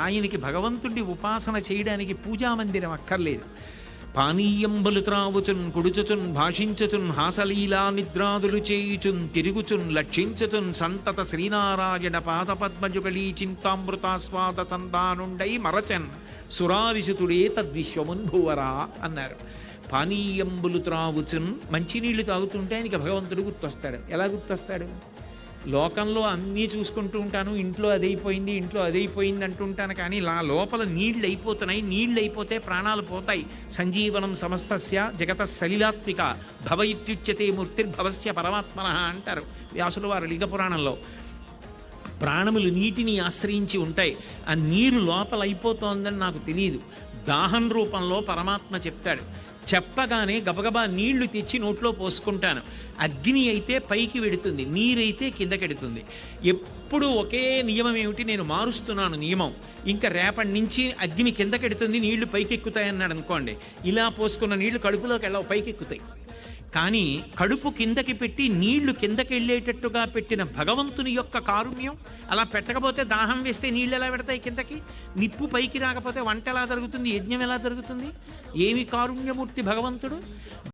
ఆయనకి భగవంతుడి ఉపాసన చేయడానికి పూజామందిరం అక్కర్లేదు. పానీయంబులు త్రావుచున్ కుడుచుచున్ భాషించుచున్ హాసలీలా నిద్రాదులు చేయుచున్ తిరుగుచున్ లక్షించుచున్ సంతత శ్రీనారాయణ పాదపద్మజుగళీ చింతామృతాస్వాద సంతానుండై మరచన్ సురారిసుతుడే తద్విశ్వమున్ భువరా అన్నారు. పానీయంబులు త్రావుచున్, మంచినీళ్లు తాగుతుంటే ఆయనకి భగవంతుడు గుర్తొస్తాడు. ఎలా గుర్తొస్తాడు? లోకంలో అన్నీ చూసుకుంటూ ఉంటాను, ఇంట్లో అదైపోయింది ఇంట్లో అదైపోయింది అంటుంటాను, కానీ లోపల నీళ్ళు అయిపోతున్నాయి. నీళ్ళు అయిపోతే ప్రాణాలు పోతాయి. సంజీవనం సమస్తస్య జగత సలిలాత్మిక భవ ఇత్యుచ్యతే మూర్తిర్భవస్య పరమాత్మన అంటారు వ్యాసుల వారు లింగ పురాణంలో. ప్రాణములు నీటిని ఆశ్రయించి ఉంటాయి. ఆ నీరు లోపల అయిపోతోందని నాకు తెలియదు. దాహం రూపంలో పరమాత్మ చెప్తాడు. చెప్పగానే గబగబా నీళ్లు తెచ్చి నోట్లో పోసుకుంటాను. అగ్ని అయితే పైకి వెడుతుంది, నీరైతే కిందకెడుతుంది. ఎప్పుడు ఒకే నియమం ఏమిటి? నేను మారుస్తున్నాను నియమం. ఇంకా రేపటి నుంచి అగ్ని కిందకెడుతుంది, నీళ్లు పైకి ఎక్కుతాయన్నాడు అనుకోండి. ఇలా పోసుకున్న నీళ్లు కడుపులోకి వెళ్ళవు, పైకి ఎక్కుతాయి. కానీ కడుపు కిందకి పెట్టి నీళ్లు కిందకి వెళ్ళేటట్టుగా పెట్టిన భగవంతుని యొక్క కారుణ్యం. అలా పెట్టకపోతే దాహం వేస్తే నీళ్ళు ఎలా పెడతాయి కిందకి? నిప్పు పైకి రాకపోతే వంట ఎలా జరుగుతుంది? యజ్ఞం ఎలా జరుగుతుంది? ఏమి కారుణ్యమూర్తి భగవంతుడు!